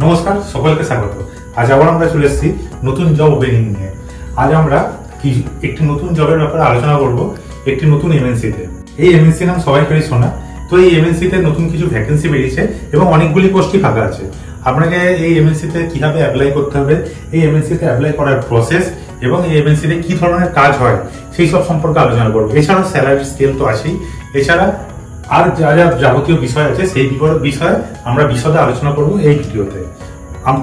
নমস্কার, সকলকে স্বাগত। আজ আবার আমরা চলে এসেছি নতুন জব ওপেনিং নিয়ে। আজ আমরা একটি নতুন জবের ব্যাপারে আলোচনা করব, একটি নতুন এমএনসিতে। এই এমএনসি নাম সবাইকারই শোনা। তো এই এমএনসিতে নতুন কিছু ভ্যাকেন্সি বেরিয়েছে এবং অনেকগুলি পোস্টই ফাঁকা আছে। আপনাকে এই এমএনসিতে কিভাবে অ্যাপ্লাই করতে হবে, এই এমএনসিতে অ্যাপ্লাই করার প্রসেস এবং এই এমএনসিতে কি ধরনের কাজ হয় সেই সব সম্পর্কে আলোচনা করবো। এছাড়াও স্যালারি স্কেল তো আছেই, এছাড়া আর যা যা যাবতীয় বিষয় আছে সেই বিষয়ে আমরা বিশদে আলোচনা করব এই ভিডিওতে।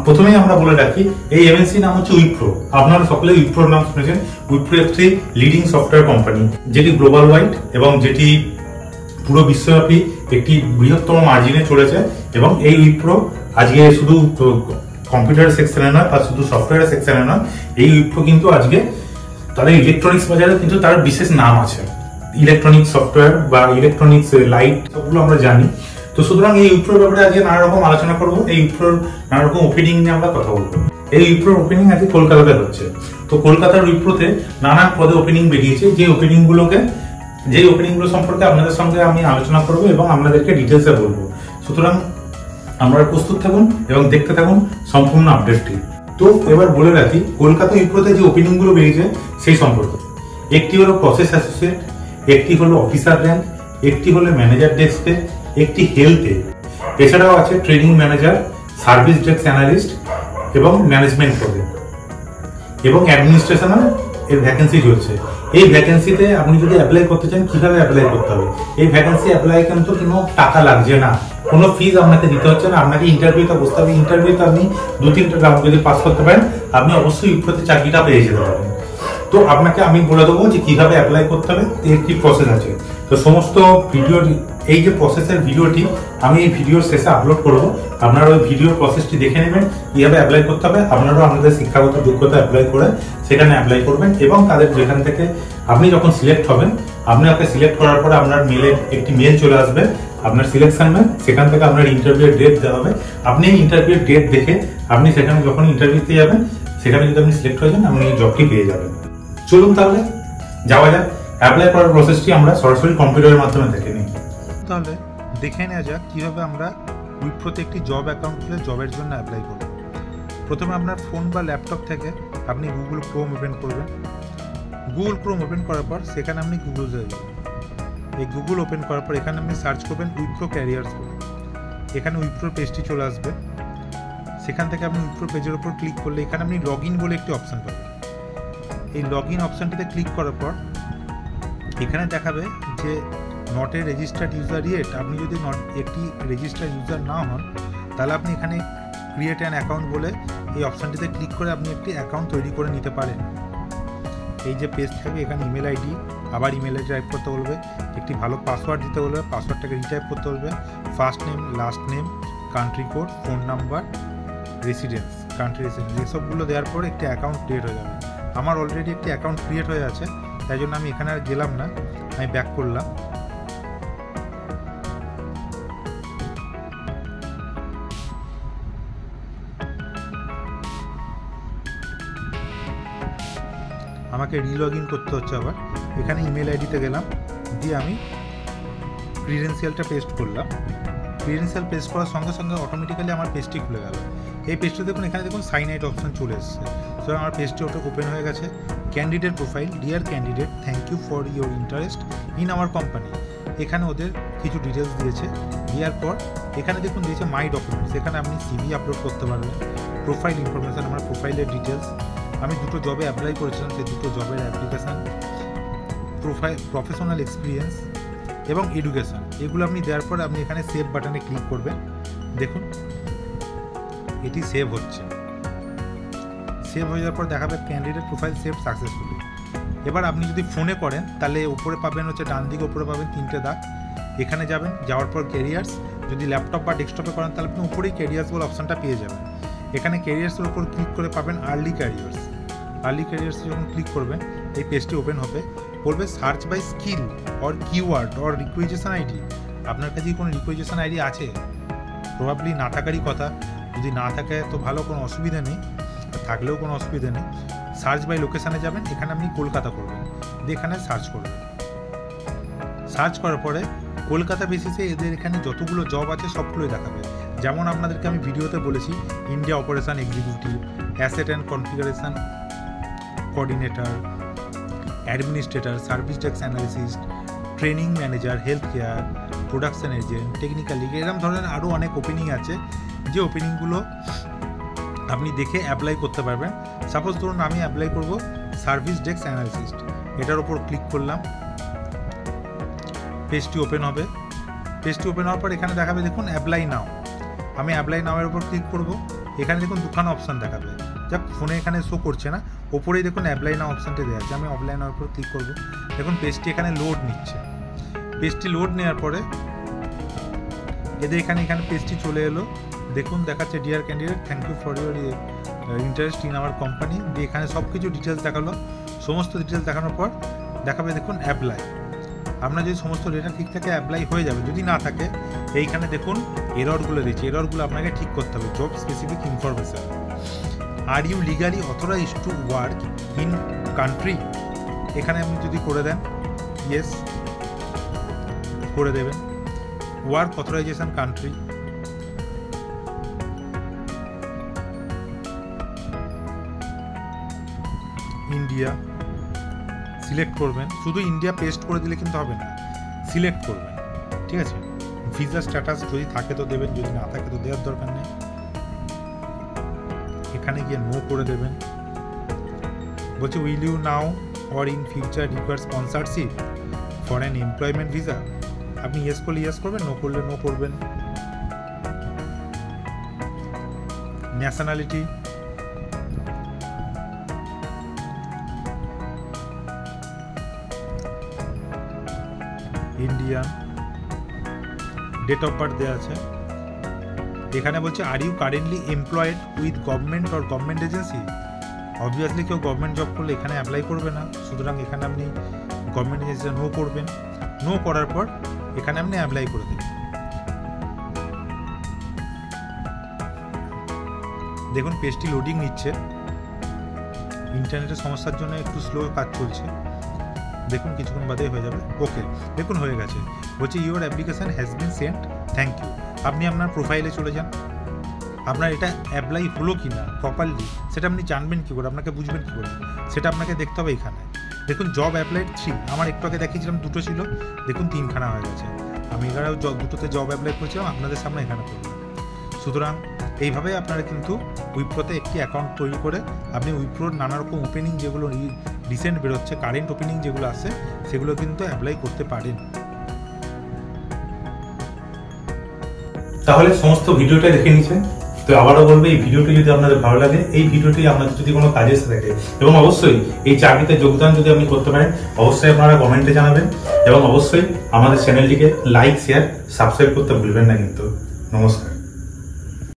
প্রথমেই আমরা বলে রাখি, এই এমএনসি নাম হচ্ছে উইপ্রো। আপনারা সকলে উইপ্রোর নাম শুনেছেন। উইপ্রো একটি লিডিং সফটওয়্যার কোম্পানি, যেটি গ্লোবাল ওয়াইড এবং যেটি পুরো বিশ্বব্যাপী একটি বৃহত্তম মার্জিনে চলেছে। এবং এই উইপ্রো আজকে শুধু কম্পিউটার সেকশনে নয় বা শুধু সফটওয়্যার সেকশনে নয়, এই উইপ্রো কিন্তু আজকে তাদের ইলেকট্রনিক্স বাজারে কিন্তু তার বিশেষ নাম আছে। ইলেকট্রনিক্স সফটওয়্যার বা ইলেকট্রনিক্স লাইট সবগুলো আমরা জানি। তো সুতরাং এই উইপ্রোর ব্যাপারে আজকে নানা রকম আলোচনা করবো। এই উইপ্রোর নানা রকম ওপেনিং নিয়ে আমরা কথা বলবো। এই উইপ্রোর ওপেনিং আজকে কলকাতাতে হচ্ছে। তো কলকাতার উইপ্রোতে নানান পদে ওপেনিং বেরিয়েছে। যে ওপেনিংগুলো সম্পর্কে আপনাদের সঙ্গে আমি আলোচনা করবো এবং আপনাদেরকে ডিটেলসে বলবো। সুতরাং আপনারা প্রস্তুত থাকুন এবং দেখতে থাকুন সম্পূর্ণ আপডেটটি। তো এবার বলে রাখি, কলকাতা উইপ্রোতে যে ওপেনিংগুলো বেরিয়েছে সেই সম্পর্কে। একটি হলো প্রসেস অ্যাসোসিয়েট, একটি হলো অফিসার র্যাঙ্ক, একটি হলো ম্যানেজার ডেস্কে, একটি হেলথে, এছাড়াও আছে training manager, service desk analyst এবং ম্যানেজমেন্ট পদে, এবং অ্যাডমিনিস্ট্রেশনাল এর ভ্যাকেন্সি চলছে। এই ভ্যাকেন্সিতে আপনি যদি অ্যাপ্লাই করতে চান, কিভাবে অ্যাপ্লাই করতে হবে? এই ভ্যাকেন্সি অ্যাপ্লাই কিন্তু কোনো টাকা লাগছে না, কোনো ফিজ আপনাকে দিতে হচ্ছে না। আপনাকে ইন্টারভিউতে বসতে হবে। ইন্টারভিউতে আপনি 2-3টা রাউন্ড যদি পাস করতে পারেন, আপনি অবশ্যই উইপ্রোতে চাকরিটা পেয়ে যেতে পারবেন। তো আপনাকে আমি বলে দেবো যে কিভাবে অ্যাপ্লাই করতে হবে, এর কি প্রসেস আছে। তো সমস্ত এই যে প্রসেসের ভিডিওটি আমি এই ভিডিওর শেষে আপলোড করবো। আপনারা ওই ভিডিওর প্রসেসটি দেখে নেবেন, কিভাবে অ্যাপ্লাই করতে হবে। আপনারাও আপনাদের শিক্ষাগত যোগ্যতা অ্যাপ্লাই করে সেখানে অ্যাপ্লাই করবেন এবং তাদের যেখান থেকে আপনি যখন সিলেক্ট হবেন, আপনাকে সিলেক্ট করার পরে আপনার মেলে একটি মেল চলে আসবে, আপনার সিলেকশন মেল। সেখান থেকে আপনার ইন্টারভিউর ডেট দেওয়া হবে। আপনি ইন্টারভিউর ডেট দেখে আপনি সেখানে যখন ইন্টারভিউতে যাবেন, সেখানে যদি আপনি সিলেক্ট হয়ে যান, আপনি জবটি পেয়ে যাবেন। চলুন তাহলে যাওয়া যাক। অ্যাপ্লাই করার প্রসেসটি আমরা সরাসরি কম্পিউটারের মাধ্যমে দেখে নিই। তাহলে দেখে নেওয়া যাক কিভাবে আমরা উইপ্রোতে একটি জব অ্যাকাউন্ট খুলে জবের জন্য অ্যাপ্লাই করব। প্রথমে আপনার ফোন বা ল্যাপটপ থেকে আপনি গুগল ক্রোম ওপেন করবেন। গুগল ক্রোম ওপেন করার পর সেখানে আপনি গুগল যাবেন। এই গুগল ওপেন করার পর এখানে আপনি সার্চ করবেন উইপ্রো ক্যারিয়ার্স বলে। এখানে উইপ্রোর পেজটি চলে আসবে। সেখান থেকে আপনি উইপ্রো পেজের উপর ক্লিক করলে এখানে আপনি লগ ইন বলে একটি অপশান পাবেন। এই লগ ইন অপশানটিতে ক্লিক করার পর এখানে দেখাবে যে not a registered user yet. আপনি যদি একটি রেজিস্টার্ড ইউজার না হন, তাহলে আপনি এখানে ক্রিয়েট অ্যান অ্যাকাউন্ট বলে এই অপশানটিতে ক্লিক করে আপনি একটি অ্যাকাউন্ট তৈরি করে নিতে পারেন। এই যে পেজ থাকবে, এখানে ইমেল আইডি, আবার ইমেল আইডি টাইপ করতে বলবে, একটি ভালো পাসওয়ার্ড দিতে বলবে, পাসওয়ার্ডটাকে রিটাইপ করতে বলবে, first name, last name, country code, phone number, residence, country residence, এসবগুলো দেওয়ার পর একটি অ্যাকাউন্ট ক্রিয়েট হয়ে যাবে। আমার অলরেডি একটি অ্যাকাউন্ট ক্রিয়েট হয়ে আছে, তাই জন্য আমি এখানে আর গেলাম না, আমি ব্যাক করলাম। আমাকে রিলগ ইন করতে হচ্ছে আবার। এখানে ইমেল আইডিতে গেলাম, দিয়ে আমি ক্রিডেন্সিয়ালটা পেস্ট করলাম। ক্রিডেন্সিয়াল পেস্ট করার সঙ্গে সঙ্গে অটোমেটিক্যালি আমার পেজটি খুলে গেল। এই পেজটি দেখুন, এখানে দেখুন সাইন আউট অপশন চলে এসেছে। সো আমার পেজটি ওপেন হয়ে গেছে। Candidate profile, dear candidate, thank you for your interest in our company. এখানে ওদের কিছু ডিটেলস দিয়েছে। দেওয়ার পর এখানে দেখুন দিয়েছে মাই ডকুমেন্টস। এখানে আপনি সিভি আপলোড করতে পারবেন। প্রোফাইল ইনফরমেশান, আমার প্রোফাইলের ডিটেলস, আমি দুটো জবে অ্যাপ্লাই করেছিলাম, সেই দুটো জবের অ্যাপ্লিকেশান, প্রফেশনাল এক্সপিরিয়েন্স এবং এডুকেশান, এগুলো আপনি দেওয়ার পর আপনি এখানে সেভ বাটনে ক্লিক করবেন। দেখুন এটি সেভ হচ্ছে। সেভ হয়ে যাওয়ার পর দেখাবে ক্যান্ডিডেট প্রোফাইল সেভ সাকসেসফুলি। এবার আপনি যদি ফোনে করেন, তাহলে উপরে পাবেন হচ্ছে, ডান দিকে উপরে পাবেন 3টে দাগ। এখানে যাবেন, যাওয়ার পর ক্যারিয়ার্স। যদি ল্যাপটপ বা ডেস্কটপে করেন, তাহলে আপনি উপরেই ক্যারিয়ার্স বলে অপশানটা পেয়ে যাবেন। এখানে ক্যারিয়ার্সের উপর ক্লিক করে পাবেন আর্লি ক্যারিয়ার্স। আর্লি ক্যারিয়ার্সে যখন ক্লিক করবেন, এই পেজটি ওপেন হবে। বলবে search by skill or keyword or requisition ID. আপনার কাছে কোনো রিকুইজেশন আইডি আছে? প্রবাবলি না থাকারই কথা। যদি না থাকে তো ভালো, কোনো অসুবিধা নেই, থাকলেও কোনো অসুবিধা নেই। সার্চ বাই লোকেশানে যাবেন, এখানে আপনি কলকাতা করবেন, দিয়ে এখানে সার্চ করবেন। সার্চ করার পরে কলকাতা বেসিসে এদের এখানে যতগুলো জব আছে সবগুলোই দেখাবে। যেমন আপনাদেরকে আমি ভিডিওতে বলেছি, India operation executive, asset and configuration coordinator, administrator, service desk analyst, training manager, health care, production agent, technical league, এরকম ধরনের আরও অনেক ওপেনিং আছে, যে ওপেনিংগুলো আপনি দেখে অ্যাপ্লাই করতে পারবেন। সাপোজ ধরুন আমি অ্যাপ্লাই করব সার্ভিস ডেস্ক অ্যানালিস্ট, এটার উপর ক্লিক করলাম, পেজটি ওপেন হবে। পেজটি ওপেন হওয়ার পর এখানে দেখাবে দেখুন অ্যাপ্লাই নাও। আমি অ্যাপ্লাই নাওয়ের উপর ক্লিক করব। এখানে দেখুন দুখানা অপশান দেখাবে, যা ফোনে এখানে শো করছে না, ওপরেই দেখুন অ্যাপ্লাই নাও অপশানটি দেওয়া আছে। আমি অ্যাপ্লাই নাওয়ের উপর ক্লিক করব। দেখুন পেজটি এখানে লোড নিচ্ছে। পেজটি লোড নেওয়ার পরে এখানে পেজটি চলে এলো। দেখুন দেখাচ্ছে dear candidate, thank you for your interest in our company, দিয়ে এখানে সব কিছু ডিটেলস দেখালো। সমস্ত ডিটেলস দেখানোর পর দেখাবে দেখুন অ্যাপ্লাই। আপনার যদি সমস্ত ডেটা ঠিক থাকে অ্যাপ্লাই হয়ে যাবে, যদি না থাকে এইখানে দেখুন এররগুলো দিচ্ছে, এররগুলো আপনাকে ঠিক করতে হবে। Job specific information, are you legally authorized to work in country, এখানে আপনি যদি করে দেন ইয়েস করে দেবেন। Work authorization country, India select করবেন। শুধু ইন্ডিয়া পেস্ট করে দিলে কিন্তু হবে না, সিলেক্ট করবেন, ঠিক আছে। ভিসা স্ট্যাটাস যদি থাকে তো দেবেন, যদি না থাকে তো দেওয়ার দরকার নেই। এখানে গিয়ে নো করে দেবেন। বলছে will you now or in future require sponsorship for an employment visa, আপনি ইয়েস করলে ইয়েস করবেন, নো করলে নো করবেন। Nationality, Indian, date of birth দেওয়া আছে। এখানে বলছে are you currently employed with government or government agency, obviously কেউ গভর্নমেন্ট জব করলে এখানে অ্যাপ্লাই করবে না, সুতরাং এখানে আপনি গভর্নমেন্ট এজেন্সি নো করবেন। নো করার পর এখানে আপনি অ্যাপ্লাই করে দেবেন। দেখুন পেজটি লোডিং নিচ্ছে, ইন্টারনেটের সমস্যার জন্য একটু স্লো কাজ চলছে। দেখুন কিছুক্ষণ বাদে হয়ে যাবে। ওকে, দেখুন হয়ে গেছে। বলছে your application has been sent, thank you. আপনি আপনার প্রোফাইলে চলে যান। আপনার এটা অ্যাপ্লাই হলো কি না প্রপারলি সেটা আপনি জানবেন কী করে, আপনাকে বুঝবেন কী করে, সেটা আপনাকে দেখতে হবে। এখানে দেখুন জব অ্যাপ্লাইড 3, আমার একটু আগে দেখিয়েছিলাম 2টো ছিল, দেখুন 3খানা হয়ে গেছে। আমি এখানে 2টোতে জব অ্যাপ্লাই করেছিলাম, আপনাদের সামনে এখানে করলাম। সুতরাং এইভাবে আপনারা কিন্তু উইপ্রোতে একটি অ্যাকাউন্ট তৈরি করে আপনি উইপ্রোর নানা রকম ওপেনিং যেগুলো রিসেন্ট বেরোচ্ছে, কারেন্ট ওপেনিং যেগুলো আছে সেগুলো কিন্তু অ্যাপ্লাই করতে পারেন। তাহলে সমস্ত ভিডিওটা দেখে নিচ্ছেন। তো আবারও বলবো, এই ভিডিওটি যদি আপনাদের ভালো লাগে, এই ভিডিওটি আপনাদের যদি কোনো কাজে এসে থাকে, এবং অবশ্যই এই চাকরিতে যোগদান যদি আপনি করতে পারেন, অবশ্যই আপনারা কমেন্টে জানাবেন, এবং অবশ্যই আমাদের চ্যানেলটিকে লাইক, শেয়ার, সাবস্ক্রাইব করতে ভুলবেন না কিন্তু। নমস্কার।